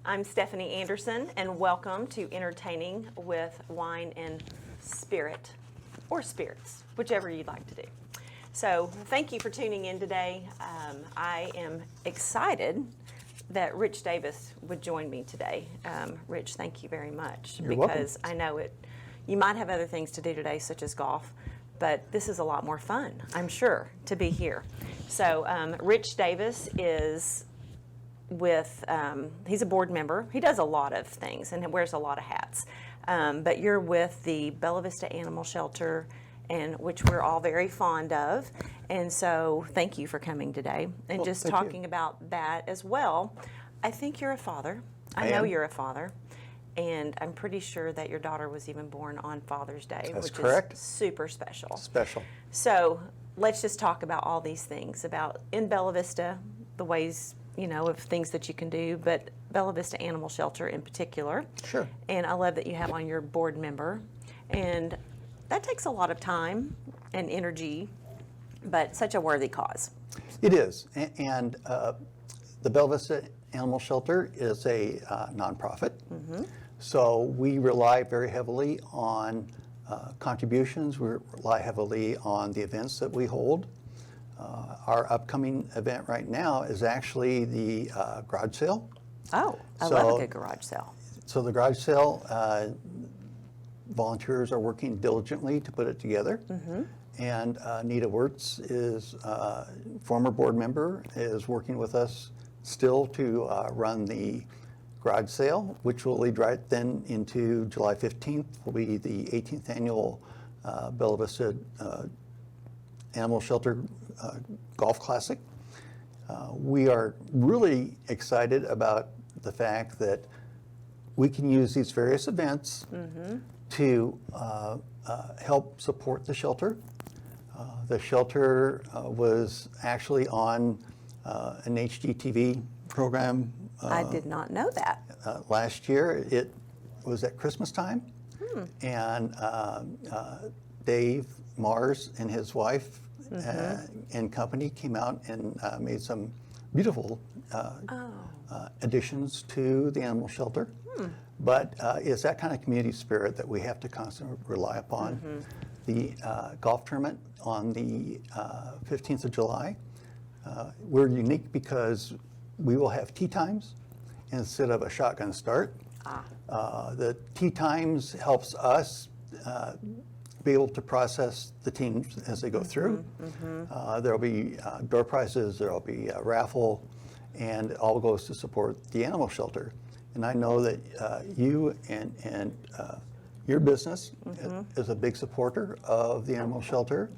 I'm Stephanie Anderson, and welcome to Entertaining with Wine and Spirit, or Spirits, whichever you'd like to do. So thank you for tuning in today. I am excited that Rich Davis would join me today. Rich, thank you very much. You're welcome. Because I know you might have other things to do today, such as golf, but this is a lot more fun, I'm sure, to be here. So Rich Davis is he's a board member. He does a lot of things and wears a lot of hats. But you're with the Bella Vista Animal Shelter, and which we're all very fond of. And so thank you for coming today. And Well, just thank talking you. about that as well, I think you're a father. I I know am. you're a father. And I'm pretty sure that your daughter was even born on Father's Day, That's which correct. is super special. Special. So let's just talk about all these things about in Bella Vista, the ways, of things that you can do, but Bella Vista Animal Shelter in particular. Sure. And I love that you have on your board member. And that takes a lot of time and energy, but such a worthy cause. It is. And the Bella Vista Animal Shelter is a nonprofit. Mm-hmm. So we rely very heavily on contributions. We rely heavily on the events that we hold. Our upcoming event right now is actually the garage sale. Oh, I love a good garage sale. So the garage sale, volunteers are working diligently to put it together. Mm-hmm. And Nita Wirtz is former board member, is working with us still to run the garage sale, which will lead right then into July 15th, will be the 18th annual Bella Vista Animal Shelter Golf Classic. We are really excited about the fact that we can use these various events to help support the shelter. The shelter was actually on an HGTV program. I did not know that. Last year. It was at Christmas time, and Dave Mars and his wife and company came out and made some beautiful additions to the animal shelter. But it's that kind of community spirit that we have to constantly rely upon. The golf tournament on the 15th of July, we're unique because we will have tee times instead of a shotgun start. The tee times helps us be able to process the teams as they go through. There'll be door prizes, there'll be a raffle, and it all goes to support the animal shelter. And I know that you and your business is a big supporter of the animal shelter.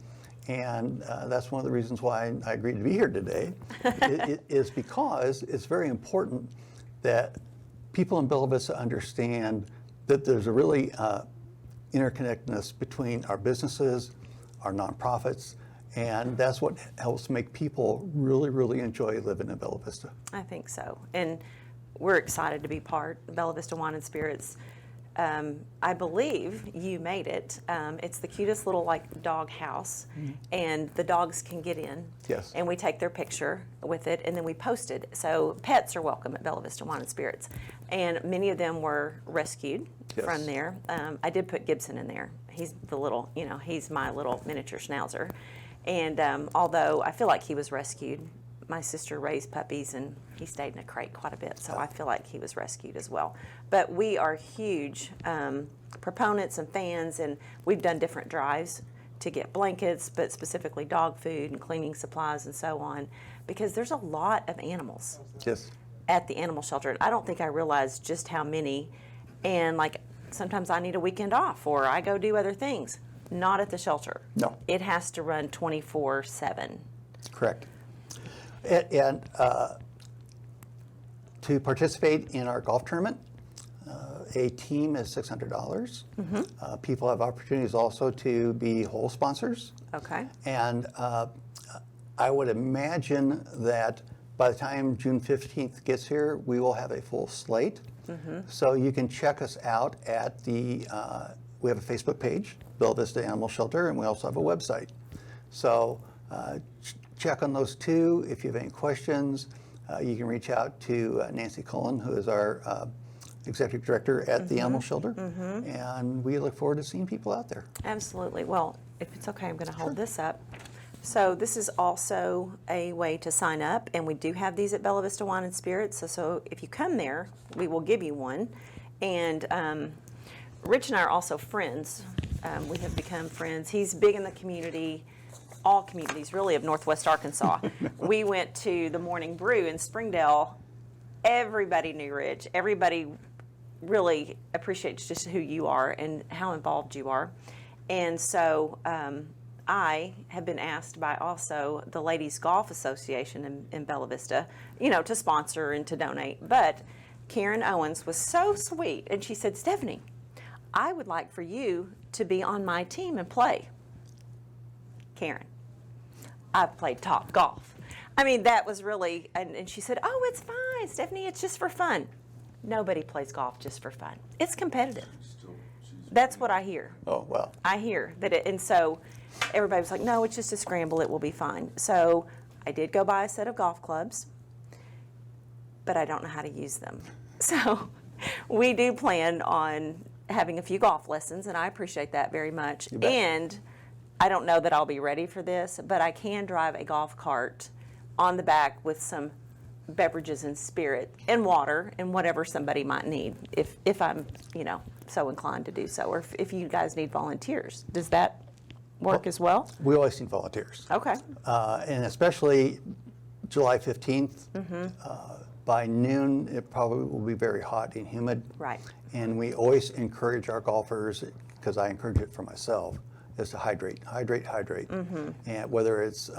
And that's one of the reasons why I agreed to be here today, is because it's very important that people in Bella Vista understand that there's a really interconnectedness between our businesses, our nonprofits, and that's what helps make people really, really enjoy living in Bella Vista. I think so. And we're excited to be part of Bella Vista Wine and Spirits. I believe you made it. It's the cutest little dog house, and the dogs can get in. Yes. And we take their picture with it, and then we post it. So pets are welcome at Bella Vista Wine and Spirits, and many of them were rescued from there. I did put Gibson in there. He's the little, he's my little miniature schnauzer, and although I feel like he was rescued. My sister raised puppies, and he stayed in a crate quite a bit, so I feel like he was rescued as well. But we are huge proponents and fans, and we've done different drives to get blankets, but specifically dog food and cleaning supplies and so on, because there's a lot of animals at the animal shelter. And I don't think I realized just how many, and sometimes I need a weekend off, or I go do other things. Not at the shelter. No. It has to run 24/7. Correct. And to participate in our golf tournament, a team is $600. People have opportunities also to be hole sponsors. Okay. And I would imagine that by the time June 15th gets here, we will have a full slate. So you can check us out at we have a Facebook page, Bella Vista Animal Shelter, and we also have a website. So check on those two. If you have any questions, you can reach out to Nancy Cullen, who is our executive director at the animal shelter, and we look forward to seeing people out there. Absolutely. Well, if it's okay, I'm going to hold this up. So this is also a way to sign up, and we do have these at Bella Vista Wine and Spirits. So if you come there, we will give you one. And Rich and I are also friends. We have become friends. He's big in the community, all communities really of Northwest Arkansas. We went to the Morning Brew in Springdale. Everybody knew Rich. Everybody really appreciates just who you are and how involved you are. And so I have been asked by also the Ladies Golf Association in Bella Vista, to sponsor and to donate. But Karen Owens was so sweet, and she said, Stephanie, I would like for you to be on my team and play. Karen, I've played top golf. I mean, that was really, and she said, oh, it's fine, Stephanie, it's just for fun. Nobody plays golf just for fun. It's competitive. That's what I hear. Oh, well. I hear that and so everybody was like, no, it's just a scramble, it will be fine. So I did go buy a set of golf clubs, but I don't know how to use them. So we do plan on having a few golf lessons, and I appreciate that very much. And I don't know that I'll be ready for this, but I can drive a golf cart on the back with some beverages and spirit and water and whatever somebody might need if I'm, so inclined to do so, or if you guys need volunteers. Does that work as well? We always need volunteers. Okay. And especially July 15th, by noon, it probably will be very hot and humid. Right. And we always encourage our golfers, because I encourage it for myself, is to hydrate. And whether it's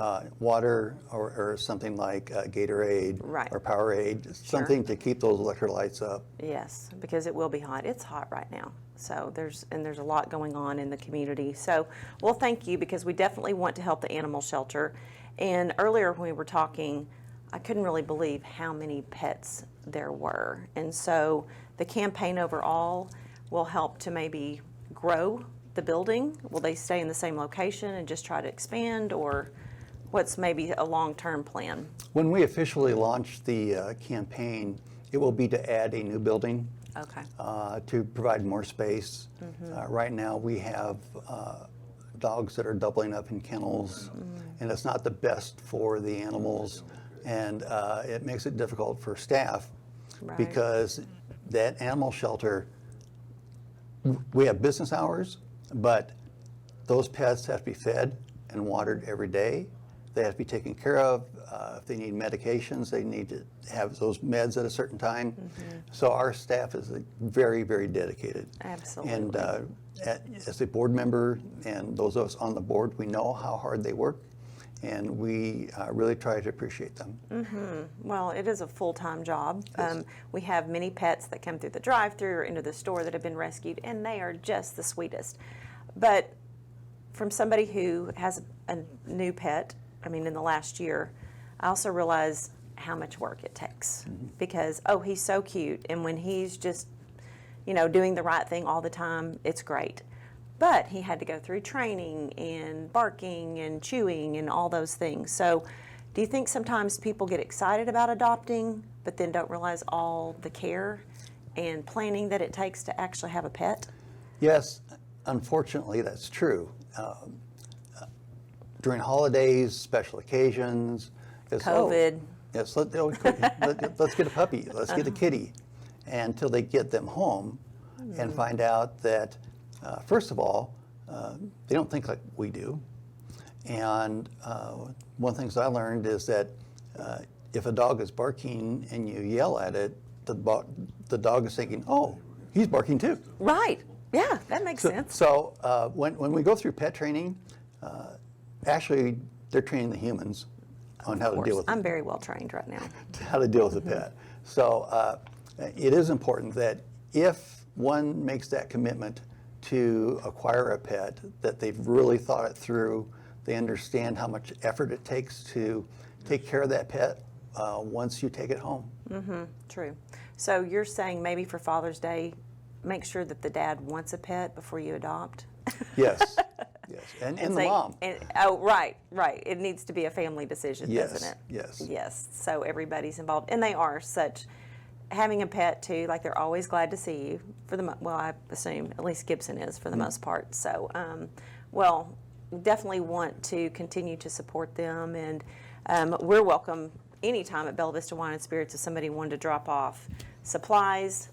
water or something like Gatorade or Powerade, something to keep those electrolytes up. Yes, because it will be hot. It's hot right now. So there's a lot going on in the community. So, well, thank you, because we definitely want to help the animal shelter. And earlier when we were talking, I couldn't really believe how many pets there were. And so the campaign overall will help to maybe grow the building. Will they stay in the same location and just try to expand, or what's maybe a long-term plan? When we officially launch the campaign, it will be to add a new building. Okay. To provide more space. Right now we have dogs that are doubling up in kennels, and it's not the best for the animals, and it makes it difficult for staff because that animal shelter, we have business hours, but those pets have to be fed and watered every day. They have to be taken care of. If they need medications, they need to have those meds at a certain time. So our staff is very, very dedicated. Absolutely. And as a board member and those of us on the board, we know how hard they work, and we really try to appreciate them. Well, it is a full-time job. We have many pets that come through the drive-thru or into the store that have been rescued, and they are just the sweetest. But from somebody who has a new pet, in the last year, I also realize how much work it takes because, he's so cute. And when he's just, doing the right thing all the time, it's great. But he had to go through training and barking and chewing and all those things. So do you think sometimes people get excited about adopting, but then don't realize all the care and planning that it takes to actually have a pet? Yes, unfortunately, that's true. During holidays, special occasions. COVID. Yes, let's get a puppy, let's get a kitty, until they get them home and find out that, first of all, they don't think like we do. And one of the things I learned is that if a dog is barking and you yell at it, the dog is thinking, oh, he's barking too. Right. Yeah, that makes sense. So when we go through pet training, actually they're training the humans on how to deal with it. I'm very well trained right now. How to deal with a pet. So it is important that if one makes that commitment to acquire a pet, that they've really thought it through, they understand how much effort it takes to take care of that pet once you take it home. True. So you're saying maybe for Father's Day, make sure that the dad wants a pet before you adopt? Yes. Yes. And the say, mom. Oh, right. It needs to be a family decision, doesn't it? Yes. So everybody's involved, and they are such. Having a pet too, like they're always glad to see you. Well, I assume at least Gibson is for the most part. So, well, definitely want to continue to support them, and we're welcome anytime at Bella Vista Wine and Spirits if somebody wanted to drop off supplies.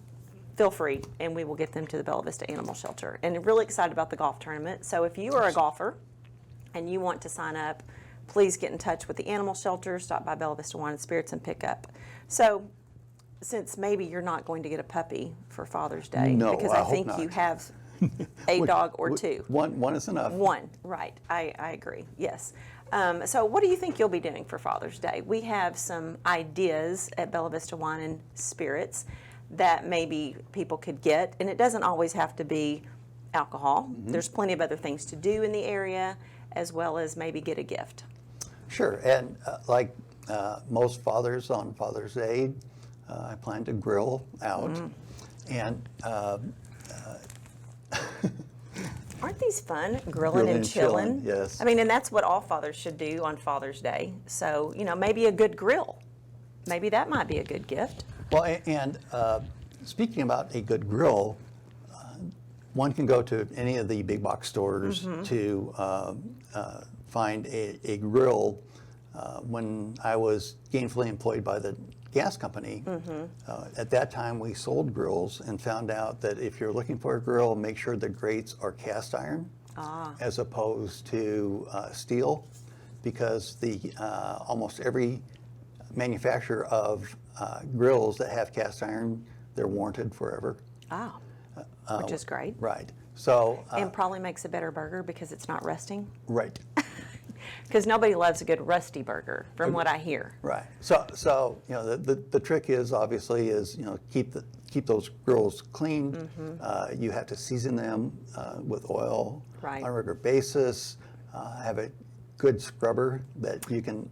Feel free, and we will get them to the Bella Vista Animal Shelter. And really excited about the golf tournament. So if you are a golfer and you want to sign up, please get in touch with the animal shelter. Stop by Bella Vista Wine and Spirits and pick up. So since maybe you're not going to get a puppy for Father's Day, No, because I I hope think not. you have a dog or two. One is enough. One, right. I agree, yes. So what do you think you'll be doing for Father's Day? We have some ideas at Bella Vista Wine and Spirits that maybe people could get, and it doesn't always have to be alcohol. There's plenty of other things to do in the area, as well as maybe get a gift. Sure, and like most fathers on Father's Day, I plan to grill out, and Aren't these fun, grilling and chilling? Yes. I mean, and that's what all fathers should do on Father's Day. So, maybe a good grill. Maybe that might be a good gift. Well, and speaking about a good grill, one can go to any of the big box stores to find a grill. When I was gainfully employed by the gas company, at that time we sold grills and found out that if you're looking for a grill, make sure the grates are cast iron as opposed to steel, because almost every manufacturer of grills that have cast iron, they're warranted forever. Which is great. Right. So. And probably makes a better burger because it's not rusting. Right. Because nobody loves a good rusty burger, from what I hear. Right. So the trick is obviously keep those grills clean. You have to season them with oil on a regular basis. Have a good scrubber that you can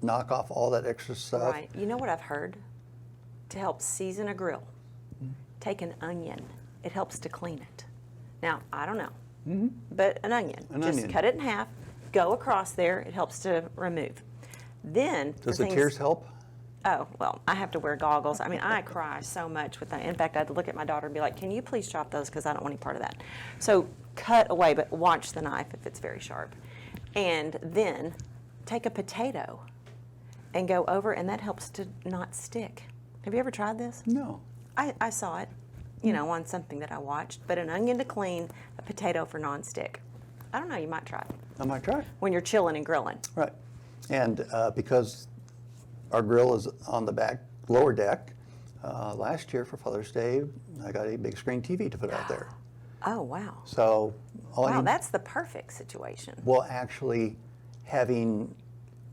knock off all that extra stuff. Right. You know what I've heard? To help season a grill, take an onion. It helps to clean it. Now, I don't know, but an onion. Just cut it in half, go across there. It helps to remove. Then does the tears help? Oh, well, I have to wear goggles. I mean, I cry so much with that. In fact, I had to look at my daughter and be like, can you please chop those, because I don't want any part of that. So cut away, but watch the knife if it's very sharp. And then take a potato and go over, and that helps to not stick. Have you ever tried this? No. I saw it, on something that I watched. But an onion to clean, a potato for non-stick. I don't know, you might try it. I might try. When you're chilling and grilling. Right. And because our grill is on the back lower deck, last year for Father's Day, I got a big screen TV to put out there. Oh, wow. So That's the perfect situation. Well, actually, having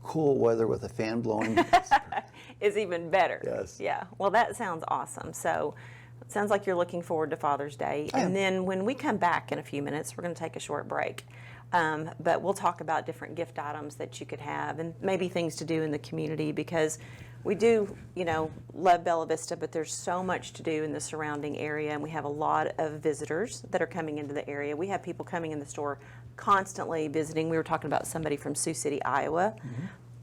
cool weather with a fan blowing is even better. Yes. Yeah. Well, that sounds awesome. So it sounds like you're looking forward to Father's Day. And then when we come back in a few minutes, we're going to take a short break. But we'll talk about different gift items that you could have and maybe things to do in the community, because we do, love Bella Vista, but there's so much to do in the surrounding area, and we have a lot of visitors that are coming into the area. We have people coming in the store constantly visiting. We were talking about somebody from Sioux City, Iowa,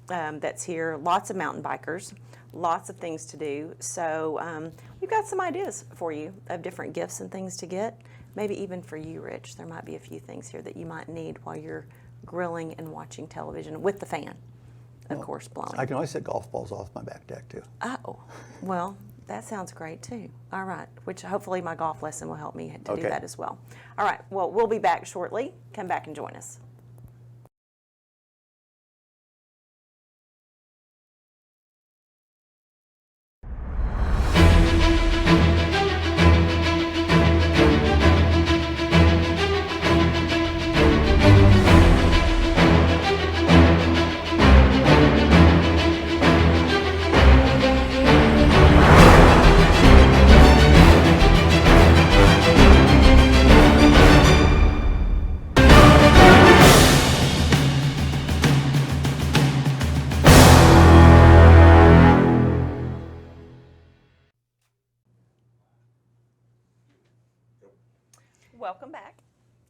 that's here. Lots of mountain bikers, lots of things to do. So we've got some ideas for you of different gifts and things to get. Maybe even for you, Rich, there might be a few things here that you might need while you're grilling and watching television with the fan, of course, blowing. I can always hit golf balls off my back deck, too. Oh, well, that sounds great, too. All right, which hopefully my golf lesson will help me to do that as well. All right, well, we'll be back shortly. Come back and join us. Welcome back.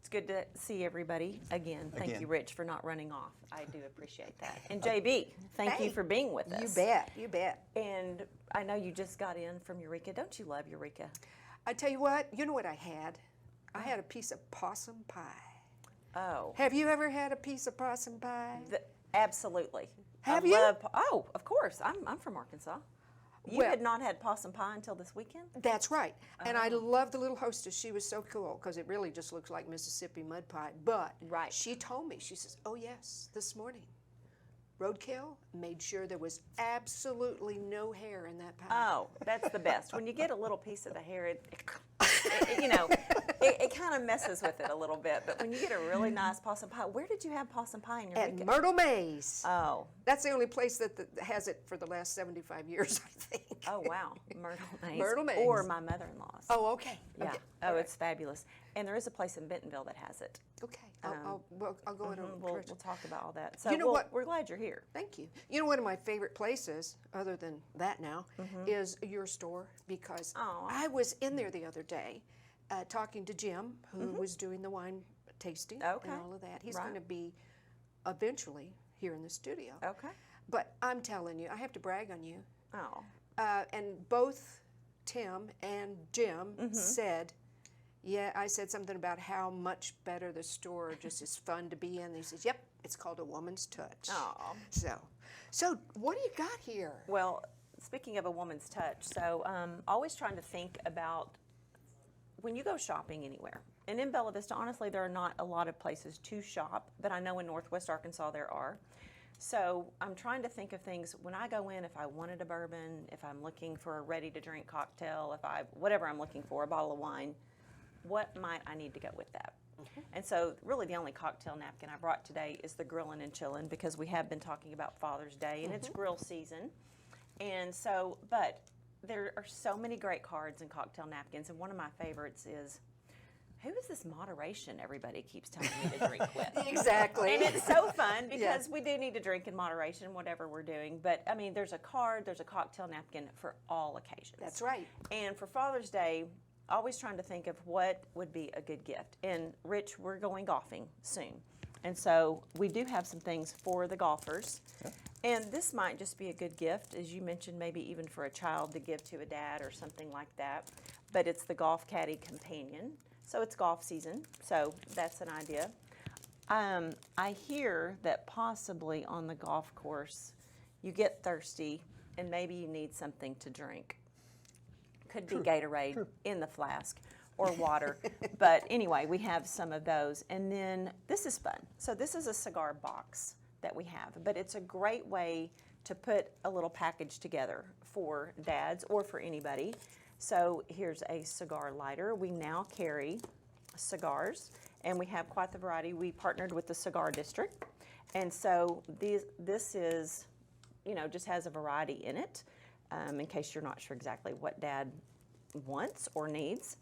It's good to see everybody again. Thank Again. you, Rich, for not running off. I do appreciate that. And JB, thank you Hey, for being with us. You bet, you bet. And I know you just got in from Eureka. Don't you love Eureka? I tell you what I had? I had a piece of possum pie. Oh, Have you ever had a piece of possum pie? absolutely. Have I you? love oh, of course. I'm from Arkansas. You Well- had not had possum pie until this weekend? That's right. And I Oh. love the little hostess. She was so cool because it really just looks like Mississippi mud pie. But Right. she told me, she says, oh yes, this morning, roadkill made sure there was absolutely no hair in that pie. Oh, that's the best. When you get a little piece of the hair, it kind of messes with it a little bit. But when you get a really nice possum pie, where did you have possum pie in At Eureka? Myrtle Maze. Oh, That's the only place that has it for the last 75 years, I think. oh wow, Myrtle Maze. Myrtle Maze. Or my mother-in-law's. Oh, okay. yeah. Okay. Oh, All right. it's fabulous. And there is a place in Bentonville that has it. Okay. I'll go in and We'll correct. talk about all that. So You know what? we're glad you're here. Thank you. You know, one of my favorite places, other than that now, is your store because Aw. I was in there the other day talking to Jim, who was doing the wine tasting Okay. and all of that. He's Right. going to be eventually here in the studio. Okay. But I'm telling you, I have to brag on you. Oh, And both Tim and Jim said, yeah, I said something about how much better the store just is fun to be in. And he says, yep, it's called A Woman's Touch. Aw. So what do you got here? well, speaking of a woman's touch, so always trying to think about when you go shopping anywhere. And in Bella Vista, honestly, there are not a lot of places to shop, but I know in Northwest Arkansas there are. So I'm trying to think of things when I go in, if I wanted a bourbon, if I'm looking for a ready-to-drink cocktail, whatever I'm looking for, a bottle of wine, what might I need to go with that? And so really the only cocktail napkin I brought today is the Grillin' and Chillin' because we have been talking about Father's Day and it's grill season. And so, but there are so many great cards and cocktail napkins, and one of my favorites is, who is this moderation everybody keeps telling me to drink with? Exactly. And it's so fun because we do need to drink in moderation, whatever we're doing. But I mean, there's a card, there's a cocktail napkin for all occasions. That's right. And for Father's Day, always trying to think of what would be a good gift. And Rich, we're going golfing soon. And so we do have some things for the golfers. Okay. And this might just be a good gift, as you mentioned, maybe even for a child to give to a dad or something like that. But it's the Golf Caddy Companion. So it's golf season, so that's an idea. I hear that possibly on the golf course, you get thirsty and maybe you need something to drink. Could be Gatorade in the flask or water. But anyway, we have some of those. And then this is fun. So this is a cigar box that we have, but it's a great way to put a little package together for dads or for anybody. So here's a cigar lighter. We now carry cigars, and we have quite the variety. We partnered with the Cigar District, and so this is, just has a variety in it, in case you're not sure exactly what Dad wants or needs.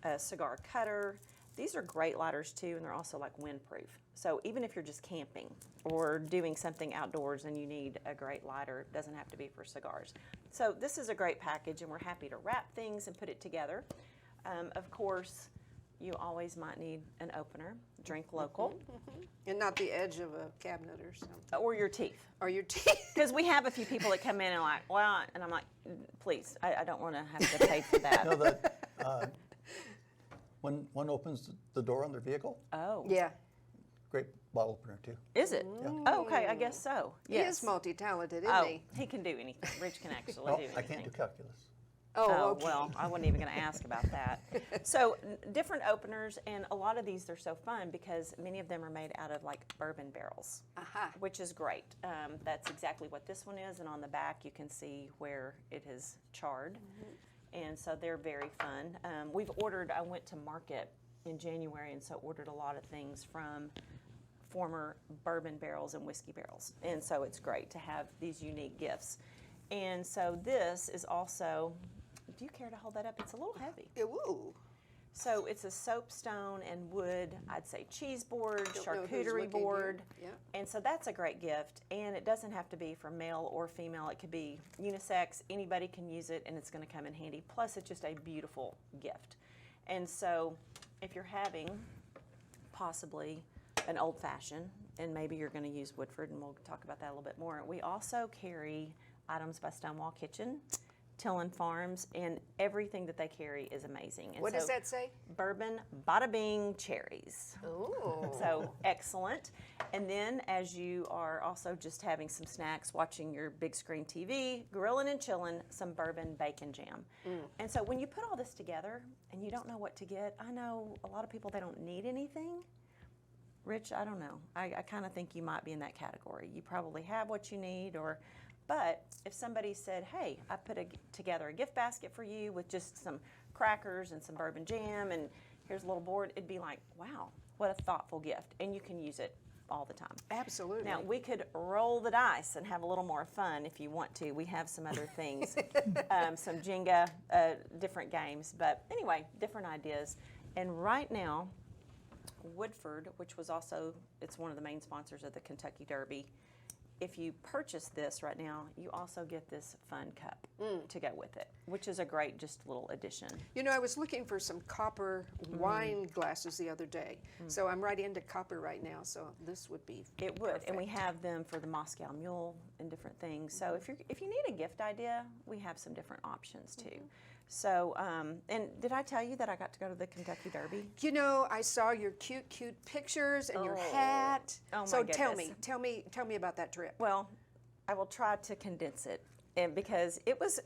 A cigar cutter. These are great lighters too, and they're also like windproof. So even if you're just camping or doing something outdoors and you need a great lighter, it doesn't have to be for cigars. So this is a great package, and we're happy to wrap things and put it together. Of course, you always might need an opener. Drink local. And not the edge of a cabinet or something. Or your teeth. Or your teeth. Because we have a few people that come in and like, well, and I'm like, please, I don't want to have to pay for that. No, that when one opens the door on their vehicle, Oh. Yeah. great bottle opener too. Is it? Oh, okay, I guess so. He Yes. is multi-talented, isn't Oh, he? he can do anything. Rich can actually No, do anything. I can't do calculus. Oh, okay. Well, I wasn't even going to ask about that. So different openers, and a lot of these, they're so fun because many of them are made out of like bourbon barrels, Aha. which is great. That's exactly what this one is, and on the back you can see where it is charred. And so they're very fun. I went to market in January, and so ordered a lot of things from former bourbon barrels and whiskey barrels. And so it's great to have these unique gifts. And so this is also, do you care to hold that up? It's a little heavy. Ooh. So it's a soapstone and wood, I'd say cheese board, Don't know who's charcuterie looking board. here. Yeah. And so that's a great gift. And it doesn't have to be for male or female. It could be unisex. Anybody can use it, and it's going to come in handy. Plus, it's just a beautiful gift. And so if you're having possibly an old fashioned, and maybe you're going to use Woodford, and we'll talk about that a little bit more. We also carry items by Stonewall Kitchen, Tillin Farms, and everything that they carry is amazing. And What does so, that say? Bourbon Bada Bing cherries. Ooh. So excellent. And then as you are also just having some snacks, watching your big screen TV, grilling and chilling, some bourbon bacon jam. And so when you put all this together and you don't know what to get, I know a lot of people, they don't need anything. Rich, I don't know. I kind of think you might be in that category. You probably have what you need, but if somebody said, hey, I put together a gift basket for you with just some crackers and some bourbon jam, and here's a little board, it'd be like, wow, what a thoughtful gift. And you can use it all the time. Absolutely. Now, we could roll the dice and have a little more fun if you want to. We have some other things, some Jenga, different games. But anyway, different ideas. And right now, Woodford, which was also, it's one of the main sponsors of the Kentucky Derby, if you purchase this right now, you also get this fun cup to go with it, which is a great just little addition. You know, I was looking for some copper wine glasses the other day, so I'm right into copper right now, so this would be It would, and we perfect. have them for the Moscow Mule and different things. So if you need a gift idea, we have some different options too. So, and did I tell you that I got to go to the Kentucky Derby? You know, I saw your cute pictures and your hat. Oh, my so goodness. tell me about that trip. Well, I will try to condense it, and because it was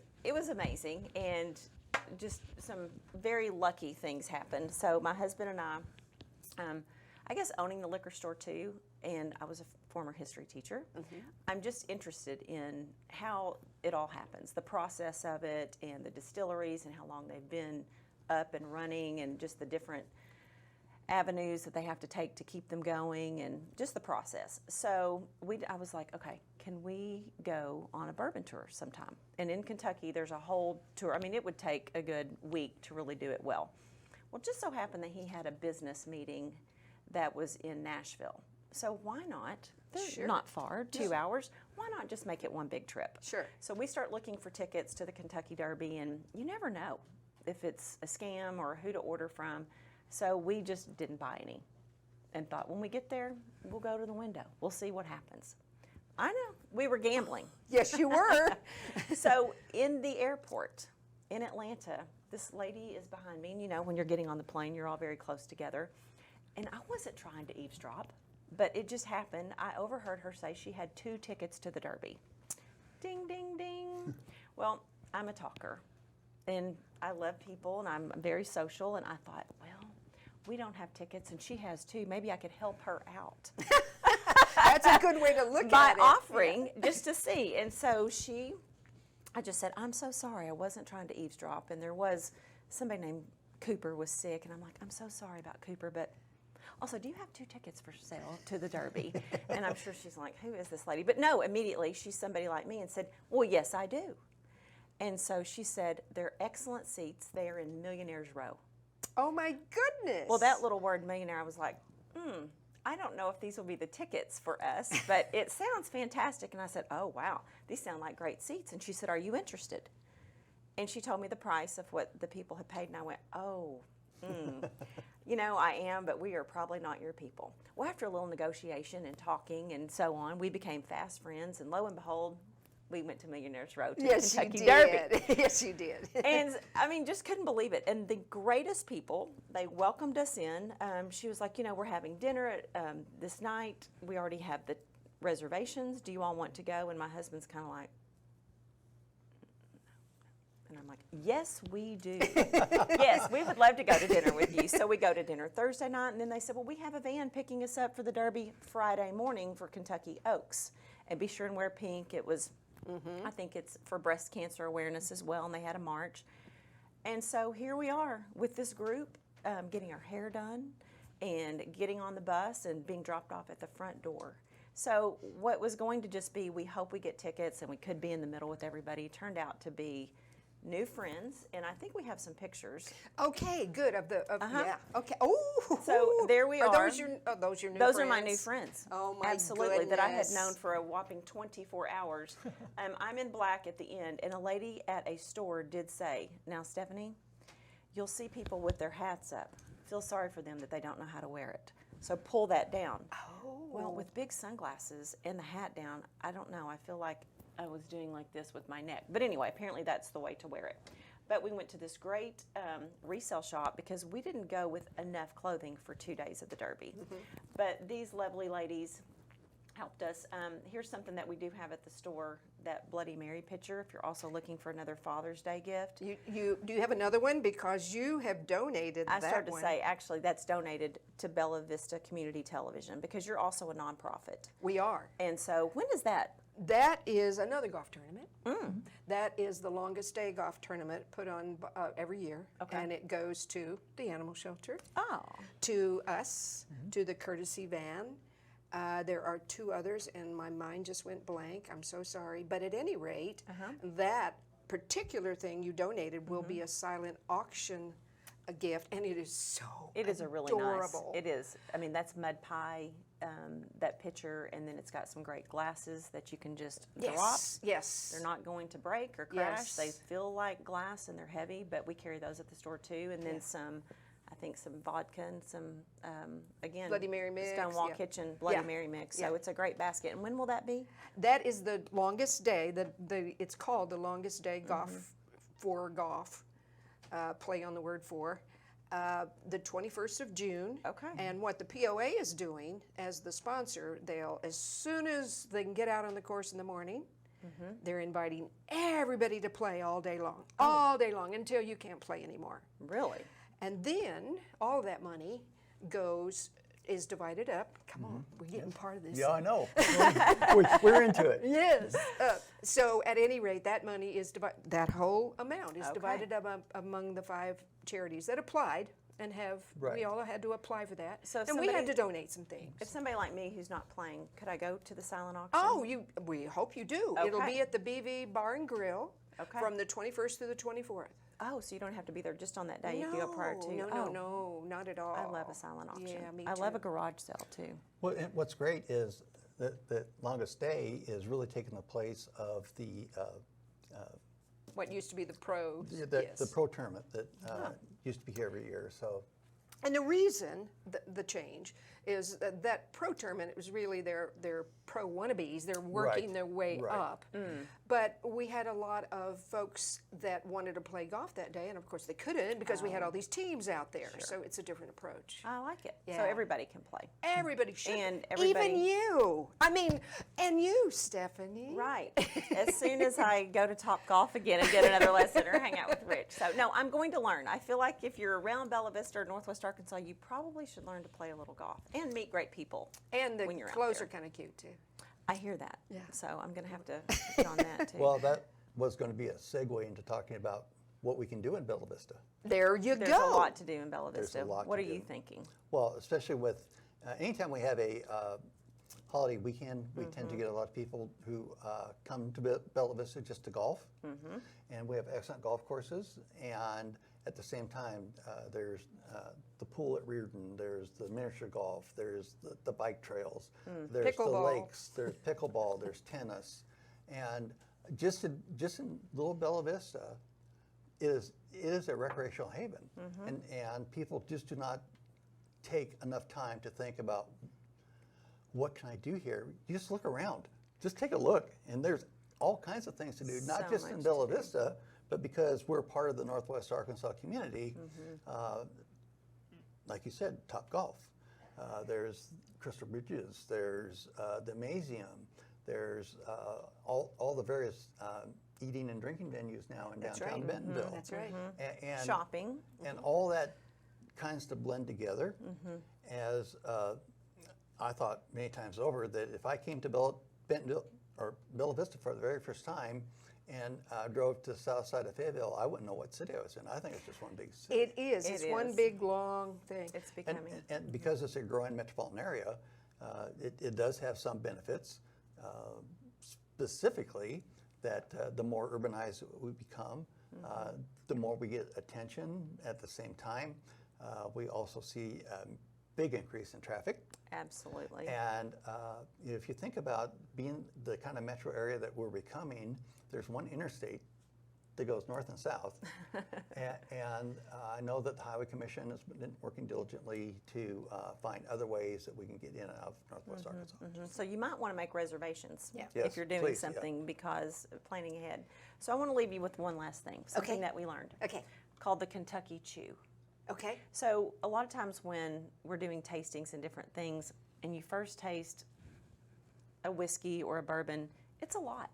amazing, and just some very lucky things happened. So my husband and I guess owning the liquor store too, and I was a former history teacher. I'm just interested in how it all happens, the process of it, and the distilleries, and how long they've been up and running, and just the different avenues that they have to take to keep them going, and just the process. So I was like, okay, can we go on a bourbon tour sometime? And in Kentucky, there's a whole tour. I mean, it would take a good week to really do it well. Well, it just so happened that he had a business meeting that was in Nashville. So why not? They're Sure. not far, 2 hours. Why not just make it one big trip? Sure. So we start looking for tickets to the Kentucky Derby, and you never know if it's a scam or who to order from. So we just didn't buy any and thought, when we get there, we'll go to the window. We'll see what happens. I know, we were gambling. Yes, you were. So in the airport in Atlanta, this lady is behind me, and you know, when you're getting on the plane, you're all very close together. And I wasn't trying to eavesdrop, but it just happened. I overheard her say she had 2 tickets to the Derby. Ding, ding, ding. Well, I'm a talker, and I love people, and I'm very social, and I thought, well, we don't have tickets, and she has 2. Maybe I could help her out That's a good way to look by at it. offering just to see. And so I just said, I'm so sorry, I wasn't trying to eavesdrop. And there was somebody named Cooper was sick, and I'm like, I'm so sorry about Cooper, but also, do you have 2 tickets for sale to the Derby? And I'm sure she's like, who is this lady? But no, immediately she's somebody like me and said, well, yes, I do. And so she said, they're excellent seats. They are in Millionaire's Row. Oh my goodness. Well, that little word millionaire, I was like, I don't know if these will be the tickets for us, but it sounds fantastic. And I said, oh, wow, these sound like great seats. And she said, are you interested? And she told me the price of what the people had paid, and I went, oh, you know, I am, but we are probably not your people. Well, after a little negotiation and talking and so on, we became fast friends, and lo and behold, we went to Millionaire's Row to Yes, the Kentucky you Derby. did. Yes, you did. And I mean, just couldn't believe it. And the greatest people, they welcomed us in. She was like, you know, we're having dinner this night. We already have the reservations. Do you all want to go? And my husband's kind of like, and I'm like, yes, we do. Yes, we would love to go to dinner with you. So we go to dinner Thursday night, and then they said, well, we have a van picking us up for the Derby Friday morning for Kentucky Oaks. And be sure and wear pink. It was, I think it's for breast cancer awareness as well, and they had a march. And so here we are with this group, getting our hair done and getting on the bus and being dropped off at the front door. So what was going to just be, we hope we get tickets and we could be in the middle with everybody, turned out to be new friends, and I think we have some pictures. Okay, good. Yeah. Okay. Oh. So there we are. Those your new Those friends? are my new friends. Oh my Absolutely, that I had goodness. known for a whopping 24 hours. I'm in black at the end, and a lady at a store did say, now Stephanie, you'll see people with their hats up. Feel sorry for them that they don't know how to wear it. So pull that down. Oh. Well, with big sunglasses and the hat down, I don't know. I feel like I was doing like this with my neck. But anyway, apparently that's the way to wear it. But we went to this great resale shop because we didn't go with enough clothing for 2 days of the Derby. But these lovely ladies helped us. Here's something that we do have at the store, that Bloody Mary picture, if you're also looking for another Father's Day gift. Do you have another one? Because you have donated I that started to one. say, actually, that's donated to Bella Vista Community Television because you're also a nonprofit. We are. And so when is that? That is another golf tournament. That is the longest day golf tournament put on every year. Okay. And it goes to the animal shelter, Oh, to us, to the courtesy van. There are 2 others, and my mind just went blank. I'm so sorry. But at any rate, that particular thing you donated will be a silent auction gift, and it is so it is a really adorable. nice. It is. I mean, that's mud pie, that picture, and then it's got some great glasses that you can just drop. Yes, yes. They're not going to break or crash. Yes. They feel like glass and they're heavy, but we carry those at the store too. And then some, I think some vodka and some, again, Bloody Mary mix, Stonewall yeah. Kitchen Bloody Yeah. Mary mix. Yeah. So it's a great basket. And when will that be? That is the longest day. It's called the longest day golf for golf. Play on the word for. The 21st of June. Okay. And what the POA is doing as the sponsor, they'll, as soon as they can get out on the course in the morning, they're inviting everybody to play all day long. All day long until you can't play anymore. Really? And then all of that money is divided up. Come on, we're getting part of this. Yeah, I know. We're into it. Yes. So at any rate, that money is that whole amount is Okay. divided up among the 5 charities that applied and have. Right. We all had to apply for that. So if and we had somebody- to donate some things. If somebody like me who's not playing, could I go to the silent auction? Oh, we hope you do. It'll Okay. be at the BV Bar and Grill Okay. from the 21st through the 24th. Oh, so you don't have to be there just on that day. You can go prior to. No, not at all. I love a silent auction. Yeah, me I love too. a garage sale too. Well, and what's great is that the longest day is really taking the place of the What used to be the pros. the Yes. pro tournament that used to be here every year. So And the reason the change is that pro tournament was really their pro wannabes. They're working Right, their way right. up. But we had a lot of folks that wanted to play golf that day, and of course they couldn't because we had all these teams out there. So it's a different approach. I like it. So Yeah. everybody can play. Everybody should. And everybody- Even you. I mean, and you, Stephanie. Right. As soon as I go to Top Golf again and get another lesson or hang out with Rich. So, no, I'm going to learn. I feel like if you're around Bella Vista or Northwest Arkansas, you probably should learn to play a little golf and meet great people. And the when you're out clothes there. are kind of cute too. I hear that. Yeah. So I'm going to have to get on that too. well, that was going to be a segue into talking about what we can do in Bella Vista. There you There's go. a lot to do in Bella There's a Vista. lot What to are you do. thinking? Well, especially with anytime we have a holiday weekend, we tend to get a lot of people who come to Bella Vista just to golf. And we have excellent golf courses. And at the same time, there's the pool at Reardon, there's the miniature golf, there's the bike trails, there's the Pickleball. lakes, there's pickleball, there's tennis. And just in little Bella Vista, it is a recreational haven. And people just do not take enough time to think about what can I do here. You just look around. Just take a look, and there's all kinds of things to do, not So just much in to Bella do. Vista, but because we're part of the Northwest Arkansas community, like you said, Top Golf. There's Crystal Bridges, there's the Amazium, there's all the various eating and drinking venues now in That's downtown right. Bentonville. That's right. And Shopping. and all that kinds to blend together. As I thought many times over that if I came to Bella Vista for the very first time and drove to the south side of Fayetteville, I wouldn't know what city I was in. I think it's just one big city. It is. It's It one is. big long thing. It's and, becoming. and because it's a growing metropolitan area, it does have some benefits. Specifically, that the more urbanized we become, the more we get attention. At the same time, we also see a big increase in traffic. Absolutely. And if you think about being the kind of metro area that we're becoming, there's one interstate that goes north and south. And I know that the Highway Commission has been working diligently to find other ways that we can get in and out of Northwest Arkansas. So you might want to make reservations Yeah. Yes, if you're doing please, yeah. something because of planning ahead. So I want to leave you with one last thing, something Okay. that we learned. Okay. Called the Kentucky Chew. Okay. So a lot of times when we're doing tastings and different things, and you first taste a whiskey or a bourbon, it's a lot.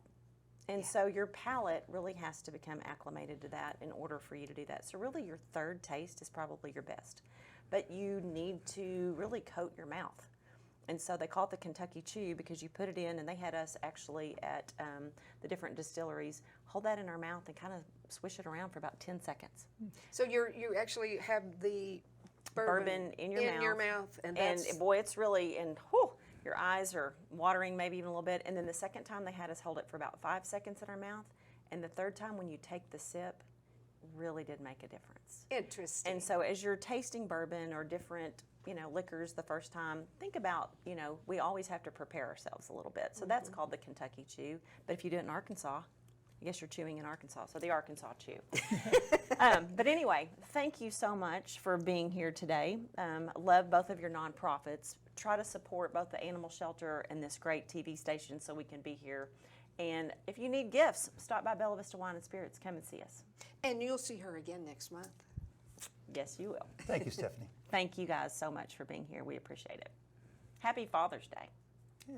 And so your palate really has to become acclimated to that in order for you to do that. So really your third taste is probably your best. But you need to really coat your mouth. And so they call it the Kentucky Chew because you put it in, and they had us actually at the different distilleries hold that in our mouth and kind of swish it around for about 10 seconds. So you actually have the bourbon In your mouth. and that's boy, it's really, and whew, your eyes are watering maybe even a little bit. And then the second time they had us hold it for about 5 seconds in our mouth. And the third time when you take the sip, really did make a difference. interesting. And so as you're tasting bourbon or different, liquors the first time, think about, we always have to prepare ourselves a little bit. So that's called the Kentucky Chew. But if you do it in Arkansas, I guess you're chewing in Arkansas, so the Arkansas Chew. But anyway, thank you so much for being here today. Love both of your nonprofits. Try to support both the animal shelter and this great TV station so we can be here. And if you need gifts, stop by Bella Vista Wine and Spirits. Come and see us. And you'll see her again next month. Yes, you will. Thank you, Stephanie. Thank you guys so much for being here. We appreciate it. Happy Father's Day. Yeah.